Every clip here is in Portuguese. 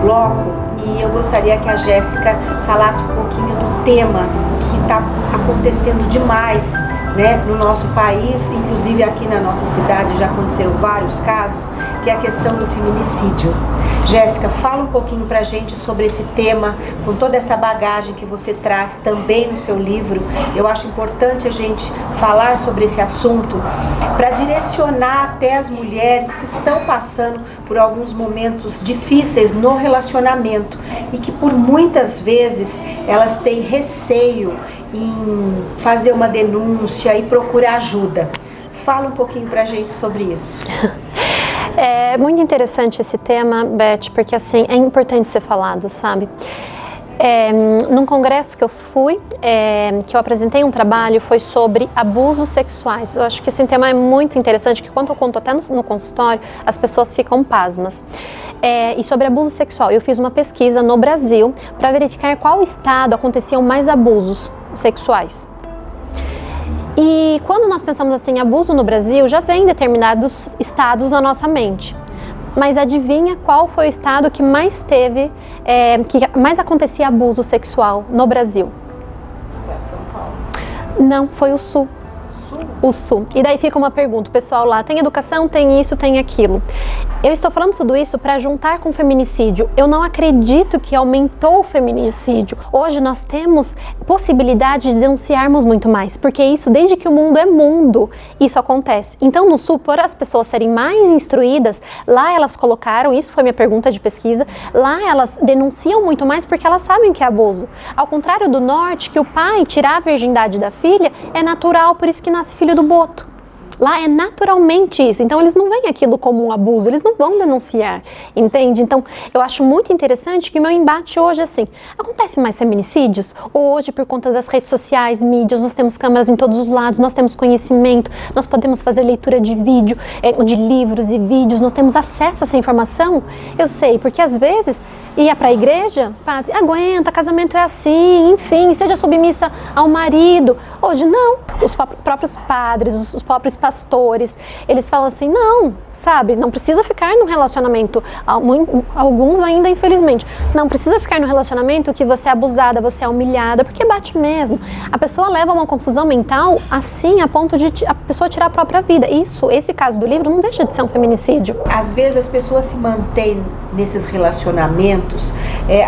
bloco e eu gostaria que a Jéssica falasse um pouquinho do tema que está acontecendo demais, né, no nosso país, inclusive aqui na nossa cidade já aconteceram vários casos, que é a questão do feminicídio. Jéssica, fala um pouquinho pra gente sobre esse tema, com toda essa bagagem que você traz também no seu livro. Eu acho importante a gente falar sobre esse assunto para direcionar até as mulheres que estão passando por alguns momentos difíceis no relacionamento e que por muitas vezes elas têm receio em fazer uma denúncia e procurar ajuda. Fala um pouquinho pra gente sobre isso. É muito interessante esse tema, Beth, porque assim, é importante ser falado, sabe? Num congresso que eu fui, que eu apresentei um trabalho, foi sobre abusos sexuais. Eu acho que esse tema é muito interessante, que quando eu conto até no consultório, as pessoas ficam pasmas. E sobre abuso sexual, eu fiz uma pesquisa no Brasil para verificar qual estado aconteciam mais abusos sexuais. E quando nós pensamos assim, abuso no Brasil, já vem determinados estados na nossa mente. Mas adivinha qual foi o estado que mais teve, que mais acontecia abuso sexual no Brasil? Estado de São Paulo. Não, foi o Sul. O Sul. E daí fica uma pergunta, o pessoal lá tem educação, tem isso, tem aquilo. Eu estou falando tudo isso para juntar com o feminicídio. Eu não acredito que aumentou o feminicídio. Hoje nós temos possibilidade de denunciarmos muito mais, porque isso, desde que o mundo é mundo, isso acontece. Então no Sul, por as pessoas serem mais instruídas, lá elas colocaram, isso foi minha pergunta de pesquisa, lá elas denunciam muito mais porque elas sabem que é abuso. Ao contrário do Norte, que o pai tirar a virgindade da filha é natural, por isso que nasce filho do boto. Lá é naturalmente isso, então eles não veem aquilo como um abuso, eles não vão denunciar, entende? Então eu acho muito interessante que o meu embate hoje é assim, acontece mais feminicídios? Hoje, por conta das redes sociais, mídias, nós temos câmeras em todos os lados, nós temos conhecimento, nós podemos fazer leitura de vídeo, de livros e vídeos, nós temos acesso a essa informação? Eu sei, porque às vezes ia para a igreja, padre, aguenta, casamento é assim, enfim, seja submissa ao marido. Hoje não, os próprios padres, os próprios pastores, eles falam assim, não, sabe, não precisa ficar num relacionamento, alguns ainda infelizmente, não precisa ficar num relacionamento que você é abusada, você é humilhada, porque bate mesmo. A pessoa leva uma confusão mental assim, a ponto de a pessoa tirar a própria vida. Esse caso do livro não deixa de ser um feminicídio. Às vezes as pessoas se mantêm nesses relacionamentos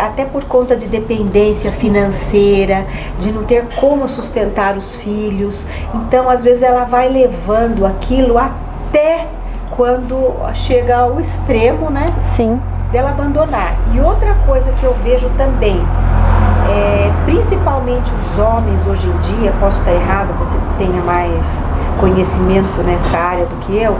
até por conta de dependência financeira, de não ter como sustentar os filhos, então às vezes ela vai levando aquilo até quando chega ao extremo, né? Sim. Dela abandonar. E outra coisa que eu vejo também, principalmente os homens hoje em dia, posso estar errada, você tenha mais conhecimento nessa área do que eu,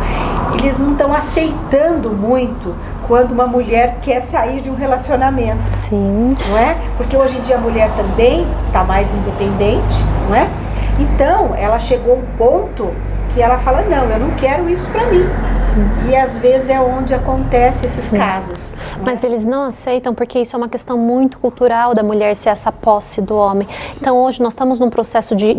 eles não estão aceitando muito quando uma mulher quer sair de um relacionamento. Sim. Não é? Porque hoje em dia a mulher também está mais independente, não é? Então, ela chegou a um ponto que ela fala, não, eu não quero isso pra mim. Sim. E às vezes é onde acontecem esses casos. Mas eles não aceitam porque isso é uma questão muito cultural da mulher ser essa posse do homem. Então hoje nós estamos num processo de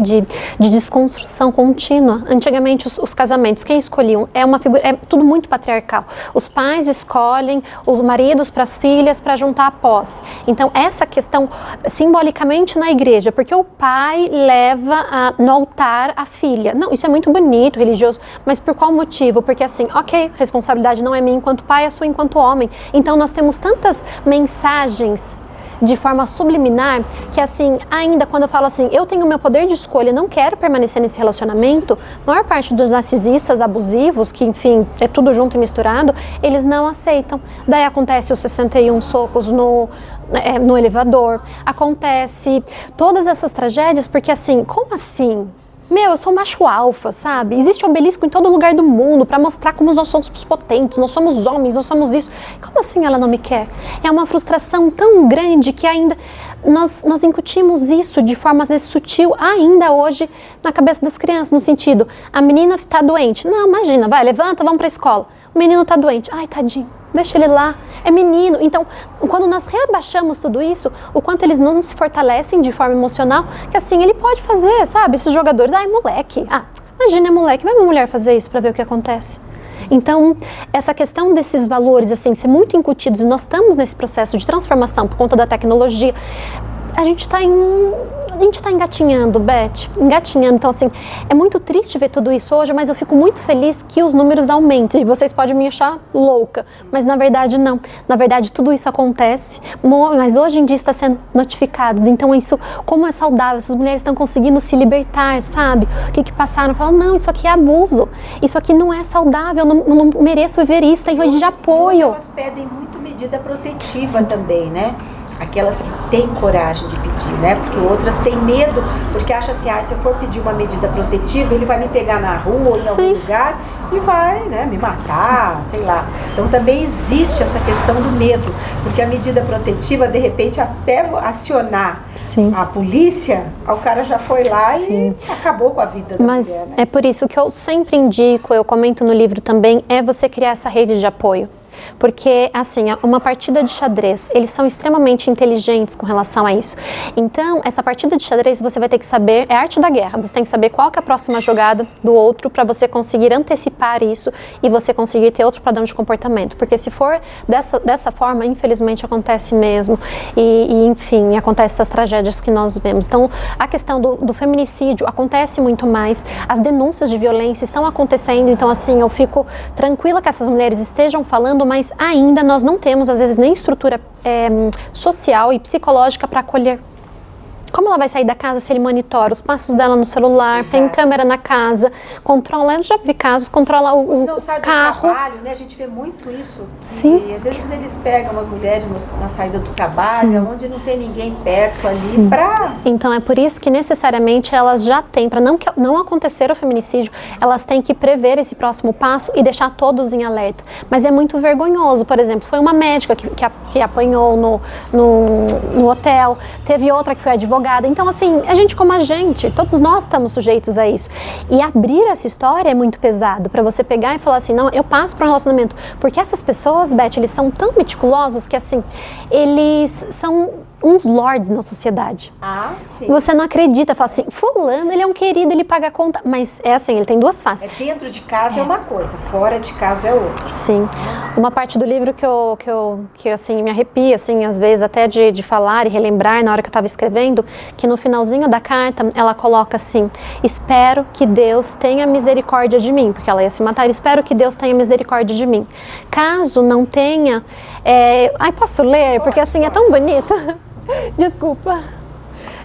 desconstrução contínua. Antigamente os casamentos, quem escolhiam? É tudo muito patriarcal. Os pais escolhem os maridos para as filhas para juntar a posse. Então essa questão simbolicamente na igreja, porque o pai leva no altar a filha. Não, isso é muito bonito, religioso, mas por qual motivo? Porque assim, ok, responsabilidade não é minha enquanto pai, é sua enquanto homem. Então nós temos tantas mensagens de forma subliminar que assim, ainda quando eu falo assim, eu tenho meu poder de escolha, não quero permanecer nesse relacionamento, a maior parte dos narcisistas abusivos, que enfim, é tudo junto e misturado, eles não aceitam. Daí acontece os 61 socos no elevador, acontece todas essas tragédias, porque assim, como assim? Meu, eu sou um macho alfa, sabe? Existe obelisco em todo lugar do mundo para mostrar como nós somos potentes, nós somos homens, nós somos isso. Como assim ela não me quer? É uma frustração tão grande que ainda nós incutimos isso de forma às vezes sutil ainda hoje na cabeça das crianças, no sentido, a menina está doente. Não, imagina, vai, levanta, vamos para a escola. O menino está doente. Ai, tadinho, deixa ele lá. É menino. Então, quando nós rebaixamos tudo isso, o quanto eles não se fortalecem de forma emocional, que assim, ele pode fazer, sabe? Esses jogadores, ai, moleque. Ah, imagina, é moleque. Vai uma mulher fazer isso para ver o que acontece. Então, essa questão desses valores, assim, ser muito incutidos, e nós estamos nesse processo de transformação por conta da tecnologia, a gente está engatinhando, Beth, engatinhando. Então, assim, é muito triste ver tudo isso hoje, mas eu fico muito feliz que os números aumentem. E vocês podem me achar louca, mas na verdade não. Na verdade, tudo isso acontece, mas hoje em dia está sendo notificados. Então, isso, como é saudável, essas mulheres estão conseguindo se libertar, sabe? O que passaram? Falam, não, isso aqui é abuso, isso aqui não é saudável, eu não mereço viver isso, tem rede de apoio. Elas pedem muito medida protetiva também, né? Aquelas que têm coragem de pedir, né? Porque outras têm medo, porque acham assim, se eu for pedir uma medida protetiva, ele vai me pegar na rua ou em algum lugar e vai, né, me matar, sei lá. Então também existe essa questão do medo, porque a medida protetiva, de repente, até acionar a polícia, o cara já foi lá e acabou com a vida da mulher, né? É por isso que eu sempre indico, eu comento no livro também, é você criar essa rede de apoio. Porque, assim, uma partida de xadrez, eles são extremamente inteligentes com relação a isso. Então, essa partida de xadrez você vai ter que saber, é a arte da guerra, você tem que saber qual que é a próxima jogada do outro para você conseguir antecipar isso e você conseguir ter outro padrão de comportamento. Porque se for dessa forma, infelizmente acontece mesmo. E enfim, acontece essas tragédias que nós vemos. Então, a questão do feminicídio acontece muito mais, as denúncias de violência estão acontecendo, então, assim, eu fico tranquila que essas mulheres estejam falando, mas ainda nós não temos, às vezes, nem estrutura social e psicológica para acolher. Como ela vai sair da casa se ele monitora os passos dela no celular, tem câmera na casa, controla, eu já vi casos, controla o não sai carro. Do trabalho, né? A gente vê muito isso. Sim. E às vezes eles pegam as mulheres na saída do trabalho, onde não tem ninguém perto ali para... Então é por isso que necessariamente elas já têm, para não acontecer o feminicídio, elas têm que prever esse próximo passo e deixar todos em alerta. Mas é muito vergonhoso, por exemplo, foi uma médica que apanhou no hotel, teve outra que foi advogada. Então, assim, todos nós estamos sujeitos a isso. E abrir essa história é muito pesado, para você pegar e falar assim, não, eu passo para um relacionamento. Porque essas pessoas, Beth, eles são tão meticulosos que, assim, eles são uns lords na sociedade. Sim. Você não acredita, fala assim, fulano, ele é um querido, ele paga a conta, mas é assim, ele tem duas faces. Dentro de casa é uma coisa, fora de casa é outra. Sim. Uma parte do livro que assim, me arrepia, assim, às vezes até de falar e relembrar na hora que eu estava escrevendo, que no finalzinho da carta, ela coloca assim, espero que Deus tenha misericórdia de mim, porque ela ia se matar, espero que Deus tenha misericórdia de mim. Caso não tenha, posso ler? Porque assim, é tão bonito. Desculpa.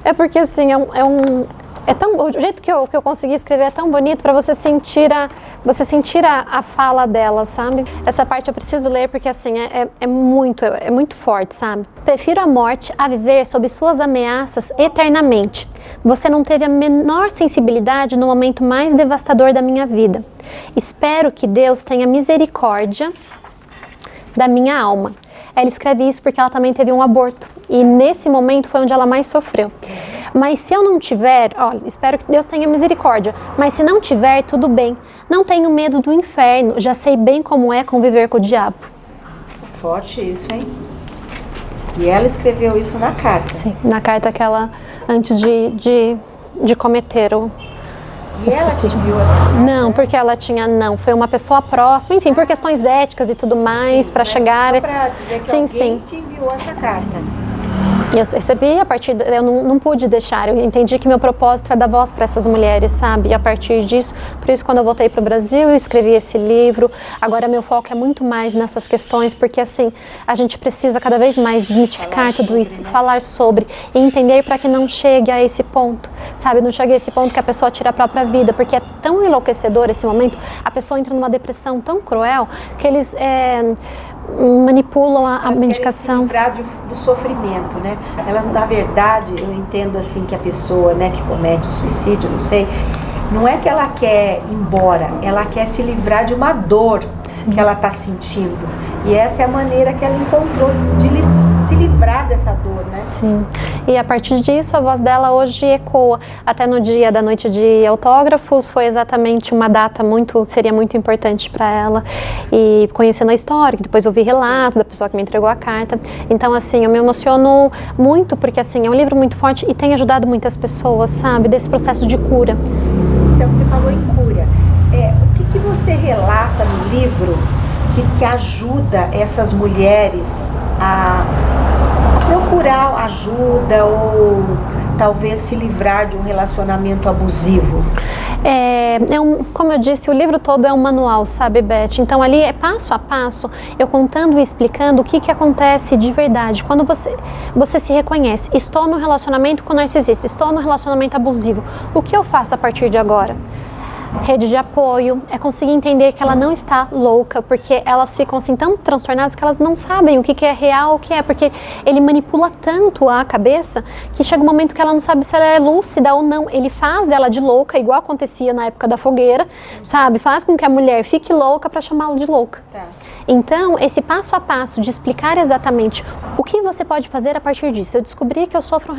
É porque assim, o jeito que eu consegui escrever é tão bonito para você sentir a fala dela, sabe? Essa parte eu preciso ler porque assim, é muito forte, sabe? Prefiro a morte a viver sob suas ameaças eternamente. Você não teve a menor sensibilidade no momento mais devastador da minha vida. Espero que Deus tenha misericórdia da minha alma. Ela escreve isso porque ela também teve um aborto. E nesse momento foi onde ela mais sofreu. Mas se eu não tiver, olha, espero que Deus tenha misericórdia. Mas se não tiver, tudo bem. Não tenho medo do inferno. Já sei bem como é conviver com o diabo. Forte isso, hein? E ela escreveu isso na carta. Sim, na carta que ela, antes de cometer o... E ela te viu essa carta? Não, porque ela foi uma pessoa próxima, enfim, por questões éticas e tudo mais, para chegar... Só para dizer que alguém te enviou essa carta. Eu recebi eu não pude deixar, eu entendi que meu propósito é dar voz para essas mulheres, sabe? E a partir disso, por isso quando eu voltei para o Brasil, eu escrevi esse livro. Agora meu foco é muito mais nessas questões, porque assim, a gente precisa cada vez mais desmistificar tudo isso, falar sobre e entender para que não chegue a esse ponto, sabe? Não chegue a esse ponto que a pessoa tira a própria vida, porque é tão enlouquecedor esse momento, a pessoa entra numa depressão tão cruel que eles... manipulam a medicação. Se livrar do sofrimento, né? Elas, na verdade, eu entendo assim que a pessoa, né, que comete o suicídio, não sei, não é que ela quer ir embora, ela quer se livrar de uma dor que ela está sentindo. E essa é a maneira que ela encontrou de se livrar dessa dor, né? Sim. E a partir disso, a voz dela hoje ecoa. Até no dia da noite de autógrafos, foi exatamente uma data seria muito importante para ela. E conhecendo a história, depois eu vi relatos da pessoa que me entregou a carta. Então, assim, eu me emociono muito, porque, assim, é um livro muito forte e tem ajudado muitas pessoas, sabe? Desse processo de cura. Então, você falou em cura. O que que você relata no livro que ajuda essas mulheres a procurar ajuda ou talvez se livrar de um relacionamento abusivo? Como eu disse, o livro todo é um manual, sabe, Beth? Então ali é passo a passo, eu contando e explicando o que acontece de verdade. Quando você se reconhece, estou no relacionamento com narcisista, estou no relacionamento abusivo, o que eu faço a partir de agora? Rede de apoio, é conseguir entender que ela não está louca, porque elas ficam assim tão transtornadas que elas não sabem o que é real, o que é, porque ele manipula tanto a cabeça que chega um momento que ela não sabe se ela é lúcida ou não. Ele faz ela de louca, igual acontecia na época da fogueira, sabe? Faz com que a mulher fique louca para chamá-lo de louca. Tá. Então, esse passo a passo de explicar exatamente o que você pode fazer a partir disso. Eu descobri que eu sofro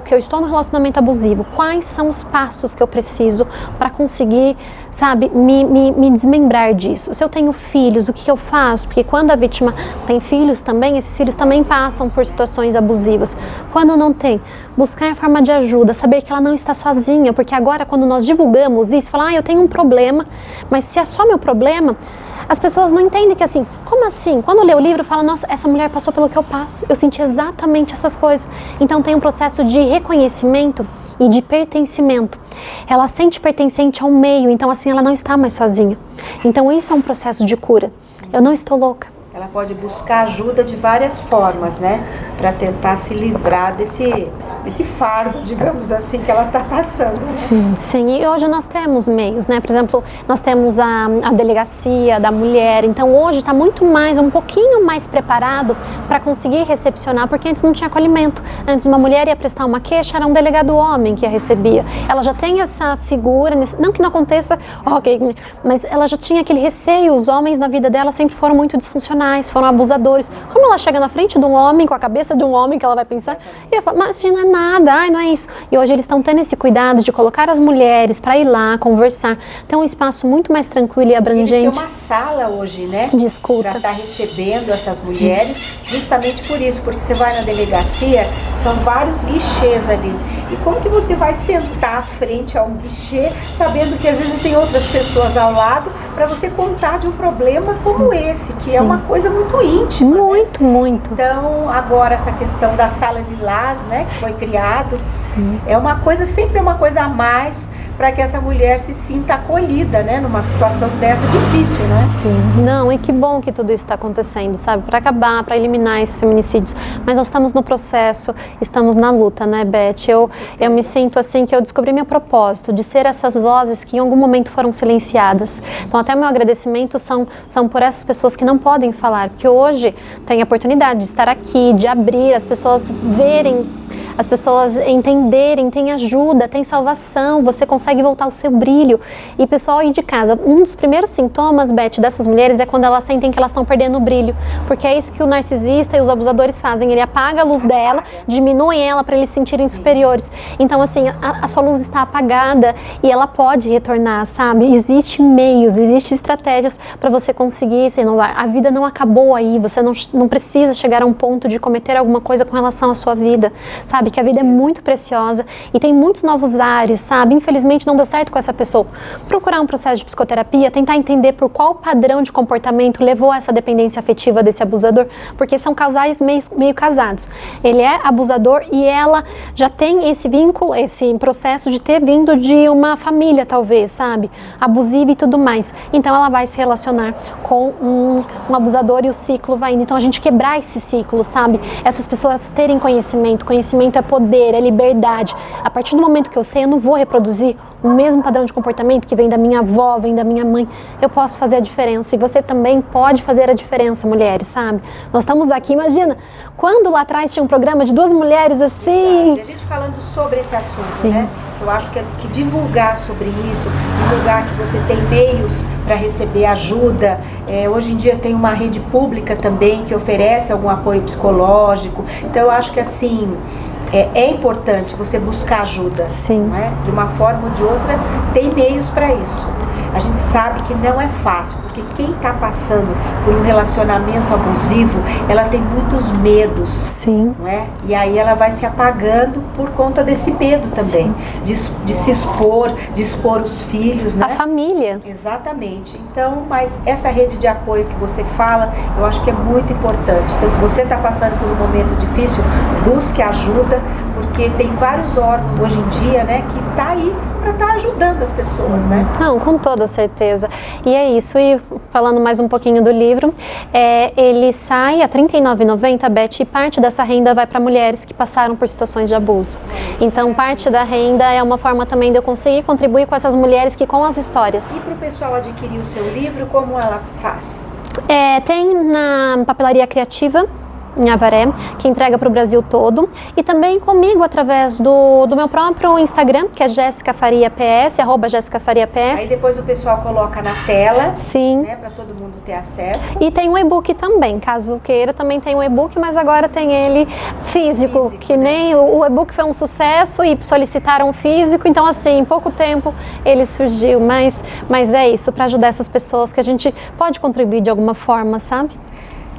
que eu estou no relacionamento abusivo. Quais são os passos que eu preciso para conseguir, sabe, me desmembrar disso? Se eu tenho filhos, o que eu faço? Porque quando a vítima tem filhos também, esses filhos também passam por situações abusivas. Quando não tem, buscar forma de ajuda, saber que ela não está sozinha, porque agora quando nós divulgamos isso, falar, eu tenho um problema, mas se é só meu problema, as pessoas não entendem que assim, como assim? Quando lê o livro, fala, nossa, essa mulher passou pelo que eu passo, eu senti exatamente essas coisas. Então tem um processo de reconhecimento e de pertencimento. Ela sente pertencente ao meio, então assim, ela não está mais sozinha. Então isso é um processo de cura. Eu não estou louca. Ela pode buscar ajuda de várias formas, né? Para tentar se livrar desse fardo, digamos assim, que ela está passando. Né? Sim, sim. E hoje nós temos meios, né? Por exemplo, nós temos a delegacia da mulher. Então hoje está um pouquinho mais preparado para conseguir recepcionar, porque antes não tinha acolhimento. Antes uma mulher ia prestar uma queixa, era um delegado homem que a recebia. Ela já tem essa figura, não que não aconteça, ok, mas ela já tinha aquele receio. Os homens na vida dela sempre foram muito disfuncionais, foram abusadores. Como ela chega na frente de um homem, com a cabeça de um homem, que ela vai pensar, e ela fala, mas não é nada, não é isso. E hoje eles estão tendo esse cuidado de colocar as mulheres para ir lá conversar. Então é um espaço muito mais tranquilo e abrangente. Eles têm uma sala hoje, né? De escuta. Para estar recebendo essas mulheres, justamente por isso, porque você vai na delegacia, são vários guichês ali. E como que você vai sentar frente a um guichê, sabendo que às vezes tem outras pessoas ao lado, para você contar de um problema como esse, que é uma coisa muito íntima. Muito, né? Muito. Então, agora essa questão da sala lilás, né, que foi criado, é uma coisa, sempre é uma coisa a mais para que essa mulher se sinta acolhida, né, numa situação dessa difícil, né? Sim, não, e que bom que tudo isso está acontecendo, sabe, para acabar, para eliminar esses feminicídios, mas nós estamos no processo, estamos na luta, né, Beth? Eu me sinto assim que eu descobri meu propósito, de ser essas vozes que em algum momento foram silenciadas. Então até meu agradecimento são por essas pessoas que não podem falar, porque hoje tem a oportunidade de estar aqui, de abrir, as pessoas verem, as pessoas entenderem, tem ajuda, tem salvação, você consegue voltar ao seu brilho. E pessoal aí de casa, um dos primeiros sintomas, Beth, dessas mulheres é quando elas sentem que elas estão perdendo o brilho, porque é isso que o narcisista e os abusadores fazem, ele apaga a luz dela, diminuem ela para eles se sentirem superiores. Então assim, a sua luz está apagada e ela pode retornar, sabe? Existem meios, existem estratégias para você conseguir se renovar. A vida não acabou aí, você não precisa chegar a um ponto de cometer alguma coisa com relação à sua vida, sabe? Que a vida é muito preciosa e tem muitos novos ares, sabe? Infelizmente não deu certo com essa pessoa. Procurar um processo de psicoterapia, tentar entender por qual padrão de comportamento levou a essa dependência afetiva desse abusador, porque são casais meio casados. Ele é abusador e ela já tem esse vínculo, esse processo de ter vindo de uma família, talvez, sabe? Abusiva e tudo mais. Então ela vai se relacionar com um abusador e o ciclo vai indo. Então a gente quebrar esse ciclo, sabe? Essas pessoas terem conhecimento é poder, é liberdade. A partir do momento que eu sei, eu não vou reproduzir o mesmo padrão de comportamento que vem da minha avó, vem da minha mãe. Eu posso fazer a diferença. E você também pode fazer a diferença, mulheres, sabe? Nós estamos aqui, imagina, quando lá atrás tinha um programa de 2 mulheres assim... E a gente falando sobre esse assunto, Sim. Né? Eu acho que divulgar sobre isso, divulgar que você tem meios para receber ajuda. Hoje em dia tem uma rede pública também que oferece algum apoio psicológico. Então eu acho que assim... É importante você buscar ajuda. Sim. Né? De uma forma ou de outra, tem meios para isso. A gente sabe que não é fácil, porque quem está passando por um relacionamento abusivo, ela tem muitos medos. Sim. Não é? E aí ela vai se apagando por conta desse medo também, de se expor, de expor os filhos, né? A família. Exatamente. Então, mas essa rede de apoio que você fala, eu acho que é muito importante. Então, se você está passando por um momento difícil, busque ajuda, porque tem vários órgãos hoje em dia, né, que tá aí para estar ajudando as pessoas, né? Não, com toda certeza. E é isso. E falando mais um pouquinho do livro, ele sai a R$ 39,90, Beth, e parte dessa renda vai para mulheres que passaram por situações de abuso. Então, parte da renda é uma forma também de eu conseguir contribuir com essas mulheres que com as histórias. E para o pessoal adquirir o seu livro, como ela faz? Tem na Papelaria Criativa, em Avaré, que entrega para o Brasil todo, e também comigo através do meu próprio Instagram, que é Jéssica Faria PS, @JéssicaFariaPS. Aí depois o pessoal coloca na tela, sim, né, para todo mundo ter acesso. E tem um e-book também, caso queira, também tem um e-book, mas agora tem ele físico, que nem o e-book foi um sucesso e solicitaram físico, então assim, em pouco tempo ele surgiu, mas é isso, para ajudar essas pessoas que a gente pode contribuir de alguma forma, sabe?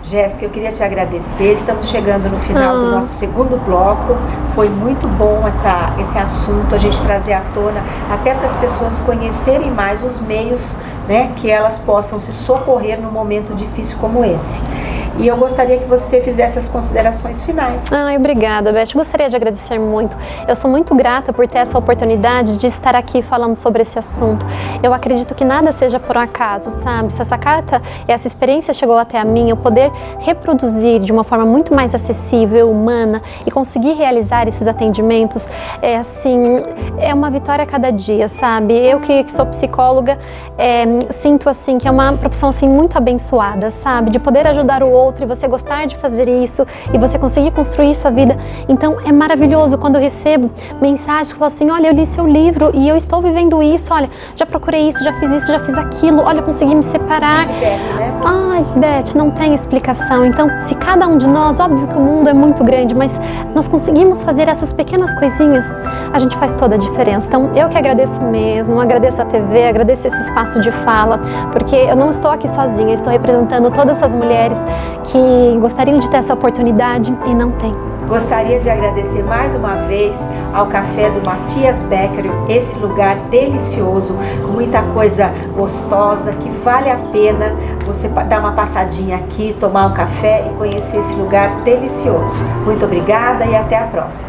Jéssica, eu queria te agradecer. Estamos chegando no final do nosso segundo bloco. Foi muito bom esse assunto, a gente trazer à tona, até para as pessoas conhecerem mais os meios, né, que elas possam se socorrer num momento difícil como esse. E eu gostaria que você fizesse as considerações finais. Obrigada, Beth. Gostaria de agradecer muito. Eu sou muito grata por ter essa oportunidade de estar aqui falando sobre esse assunto. Eu acredito que nada seja por acaso, sabe? Se essa carta e essa experiência chegou até a mim, eu poder reproduzir de uma forma muito mais acessível, humana e conseguir realizar esses atendimentos, é uma vitória a cada dia, sabe? Eu que sou psicóloga, sinto assim que é uma profissão assim muito abençoada, sabe? De poder ajudar o outro e você gostar de fazer isso e você conseguir construir sua vida. Então é maravilhoso quando eu recebo mensagens que falam assim, olha, eu li seu livro e eu estou vivendo isso, olha, já procurei isso, já fiz isso, já fiz aquilo, olha, eu consegui me separar. Ai, Beth, não tem explicação. Então, se cada um de nós, óbvio que o mundo é muito grande, mas nós conseguimos fazer essas pequenas coisinhas, a gente faz toda a diferença. Então, eu que agradeço mesmo, agradeço a TV, agradeço esse espaço de fala, porque eu não estou aqui sozinha, eu estou representando todas essas mulheres que gostariam de ter essa oportunidade e não tem. Gostaria de agradecer mais uma vez ao Café do Matias Becker, esse lugar delicioso, com muita coisa gostosa, que vale a pena você dar uma passadinha aqui, tomar um café e conhecer esse lugar delicioso. Muito obrigada e até a próxima.